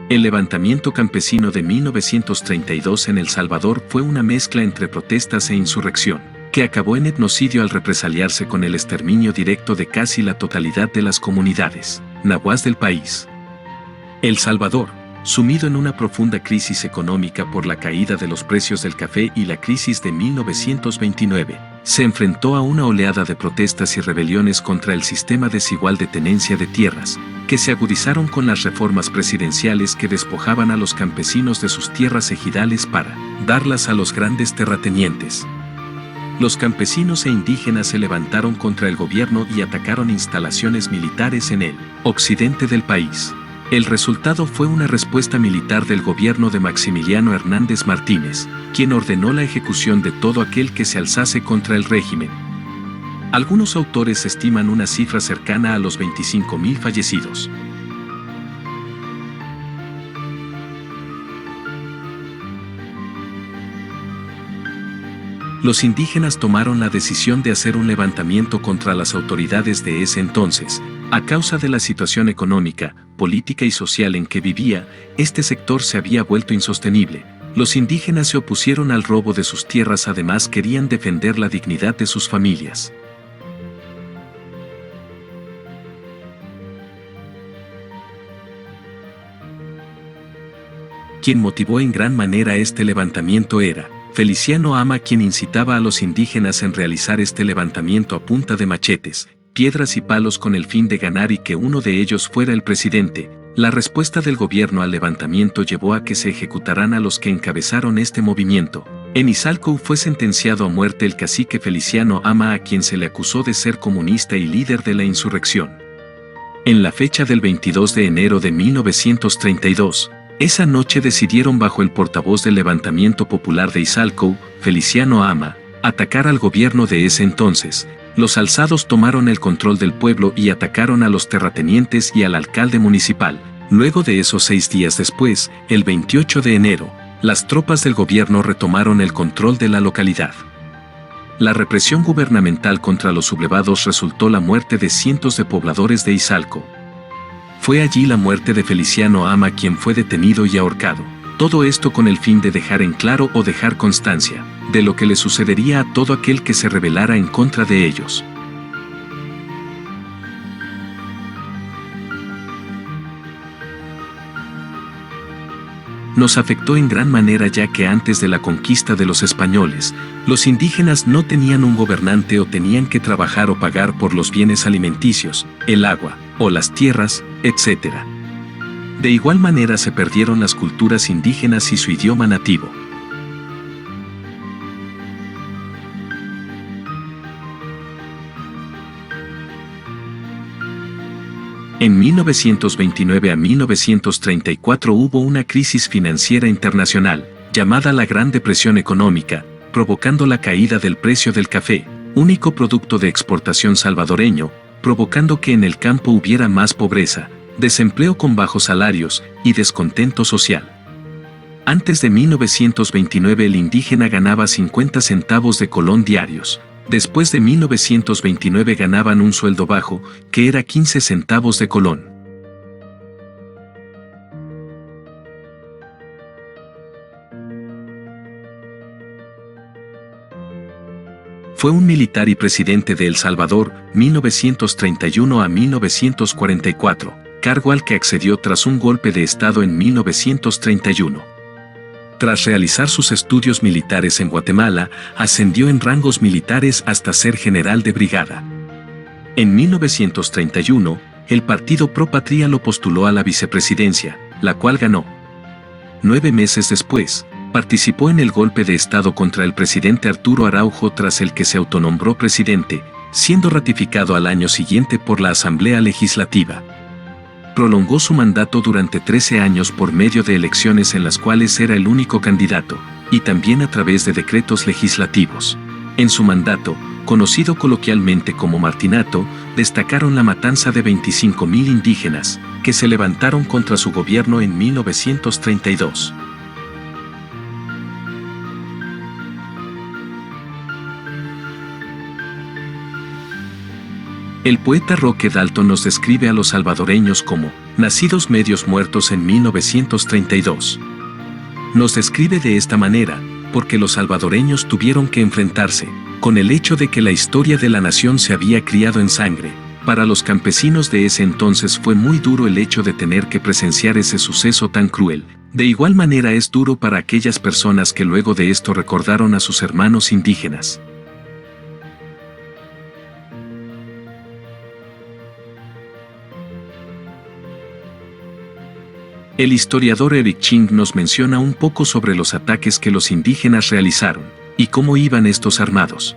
El levantamiento campesino de 1932 en El Salvador fue una mezcla entre protestas e insurrección, que acabó en etnocidio al represaliarse con el exterminio directo de casi la totalidad de las comunidades nahuas del país. El Salvador, sumido en una profunda crisis económica por la caída de los precios del café y la crisis de 1929, se enfrentó a una oleada de protestas y rebeliones contra el sistema desigual de tenencia de tierras, que se agudizaron con las reformas presidenciales que despojaban a los campesinos de sus tierras ejidales para darlas a los grandes terratenientes. Los campesinos e indígenas se levantaron contra el gobierno y atacaron instalaciones militares en el occidente del país. El resultado fue una respuesta militar del gobierno de Maximiliano Hernández Martínez, quien ordenó la ejecución de todo aquel que se alzase contra el régimen. Algunos autores estiman una cifra cercana a los 25.000 fallecidos. Los indígenas tomaron la decisión de hacer un levantamiento contra las autoridades de ese entonces. A causa de la situación económica, política y social en que vivía, este sector se había vuelto insostenible. Los indígenas se opusieron al robo de sus tierras, además querían defender la dignidad de sus familias. Quien motivó en gran manera este levantamiento era Feliciano Ama, quien incitaba a los indígenas en realizar este levantamiento a punta de machetes, piedras y palos con el fin de ganar y que uno de ellos fuera el presidente. La respuesta del gobierno al levantamiento llevó a que se ejecutaran a los que encabezaron este movimiento. En Izalco fue sentenciado a muerte el cacique Feliciano Ama, a quien se le acusó de ser comunista y líder de la insurrección. En la fecha del 22 de enero de 1932, esa noche decidieron bajo el portavoz del levantamiento popular de Izalco, Feliciano Ama, atacar al gobierno de ese entonces. Los alzados tomaron el control del pueblo y atacaron a los terratenientes y al alcalde municipal. Luego de esos 6 días después, el 28 de enero, las tropas del gobierno retomaron el control de la localidad. La represión gubernamental contra los sublevados resultó la muerte de cientos de pobladores de Izalco. Fue allí la muerte de Feliciano Ama quien fue detenido y ahorcado. Todo esto con el fin de dejar en claro o dejar constancia de lo que le sucedería a todo aquel que se rebelara en contra de ellos. Nos afectó en gran manera, ya que antes de la conquista de los españoles, los indígenas no tenían un gobernante o tenían que trabajar o pagar por los bienes alimenticios, el agua, o las tierras, etc. De igual manera se perdieron las culturas indígenas y su idioma nativo. En 1929 a 1934 hubo una crisis financiera internacional, llamada la Gran Depresión Económica, provocando la caída del precio del café, único producto de exportación salvadoreño, provocando que en el campo hubiera más pobreza, desempleo con bajos salarios y descontento social. Antes de 1929 el indígena ganaba 50 centavos de colón diarios. Después de 1929 ganaban un sueldo bajo, que era 15 centavos de colón. Fue un militar y presidente de El Salvador, 1931 a 1944, cargo al que accedió tras un golpe de Estado en 1931. Tras realizar sus estudios militares en Guatemala, ascendió en rangos militares hasta ser general de brigada. En 1931, el Partido Pro Patria lo postuló a la vicepresidencia, la cual ganó. 9 meses después, participó en el golpe de Estado contra el presidente Arturo Araujo, tras el que se autonombró presidente, siendo ratificado al año siguiente por la Asamblea Legislativa. Prolongó su mandato durante 13 años por medio de elecciones en las cuales era el único candidato, y también a través de decretos legislativos. En su mandato, conocido coloquialmente como Martinato, destacaron la matanza de 25.000 indígenas, que se levantaron contra su gobierno en 1932. El poeta Roque Dalton nos describe a los salvadoreños como nacidos medios muertos en 1932. Nos describe de esta manera, porque los salvadoreños tuvieron que enfrentarse con el hecho de que la historia de la nación se había criado en sangre. Para los campesinos de ese entonces fue muy duro el hecho de tener que presenciar ese suceso tan cruel. De igual manera es duro para aquellas personas que luego de esto recordaron a sus hermanos indígenas. El historiador Eric Ching nos menciona un poco sobre los ataques que los indígenas realizaron, y cómo iban estos armados.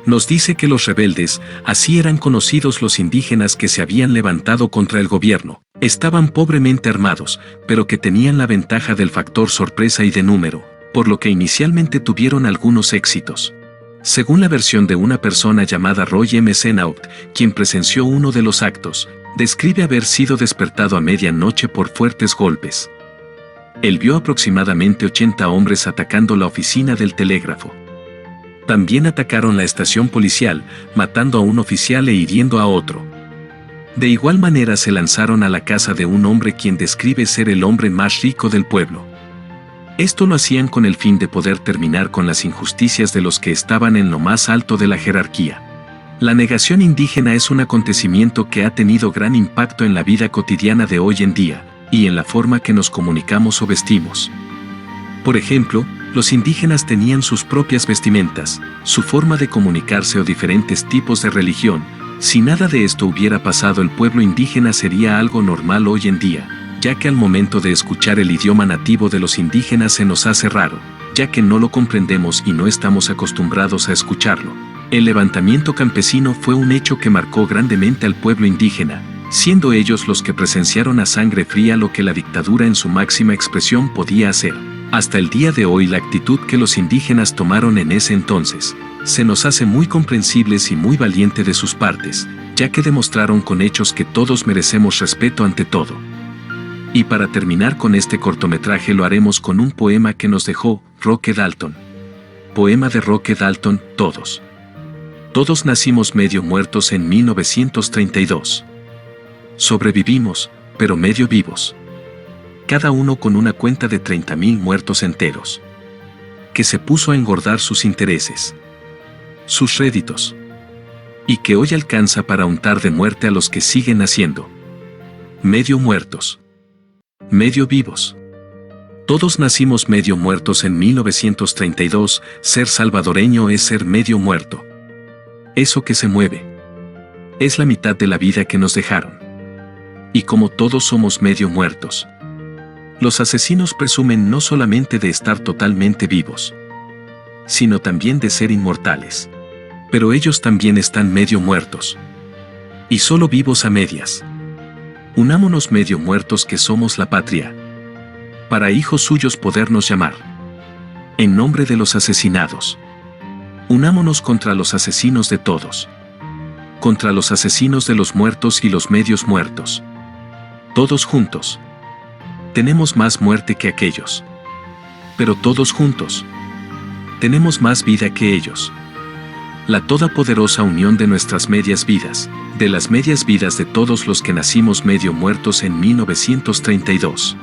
Nos dice que los rebeldes, así eran conocidos los indígenas que se habían levantado contra el gobierno, estaban pobremente armados, pero que tenían la ventaja del factor sorpresa y de número, por lo que inicialmente tuvieron algunos éxitos. Según la versión de una persona llamada Roy M. Senaut, quien presenció uno de los actos, describe haber sido despertado a medianoche por fuertes golpes. Él vio aproximadamente 80 hombres atacando la oficina del telégrafo. También atacaron la estación policial, matando a un oficial e hiriendo a otro. De igual manera se lanzaron a la casa de un hombre quien describe ser el hombre más rico del pueblo. Esto lo hacían con el fin de poder terminar con las injusticias de los que estaban en lo más alto de la jerarquía. La negación indígena es un acontecimiento que ha tenido gran impacto en la vida cotidiana de hoy en día, y en la forma que nos comunicamos o vestimos. Por ejemplo, los indígenas tenían sus propias vestimentas, su forma de comunicarse o diferentes tipos de religión. Si nada de esto hubiera pasado, el pueblo indígena sería algo normal hoy en día, ya que al momento de escuchar el idioma nativo de los indígenas se nos hace raro, ya que no lo comprendemos y no estamos acostumbrados a escucharlo. El levantamiento campesino fue un hecho que marcó grandemente al pueblo indígena, siendo ellos los que presenciaron a sangre fría lo que la dictadura en su máxima expresión podía hacer. Hasta el día de hoy la actitud que los indígenas tomaron en ese entonces, se nos hace muy comprensibles y muy valiente de sus partes, ya que demostraron con hechos que todos merecemos respeto ante todo. Y para terminar con este cortometraje lo haremos con un poema que nos dejó Roque Dalton. Poema de Roque Dalton, Todos. Todos nacimos medio muertos en 1932. Sobrevivimos, pero medio vivos. Cada uno con una cuenta de 30.000 muertos enteros. Que se puso a engordar sus intereses, sus réditos. Y que hoy alcanza para untar de muerte a los que siguen naciendo. Medio muertos. Medio vivos. Todos nacimos medio muertos en 1932, ser salvadoreño es ser medio muerto. Eso que se mueve. Es la mitad de la vida que nos dejaron. Y como todos somos medio muertos, los asesinos presumen no solamente de estar totalmente vivos, sino también de ser inmortales. Pero ellos también están medio muertos. Y solo vivos a medias. Unámonos medio muertos que somos la patria, para hijos suyos podernos llamar. En nombre de los asesinados. Unámonos contra los asesinos de todos. Contra los asesinos de los muertos y los medios muertos. Todos juntos. Tenemos más muerte que aquellos. Pero todos juntos. Tenemos más vida que ellos. La todopoderosa unión de nuestras medias vidas, de las medias vidas de todos los que nacimos medio muertos en 1932.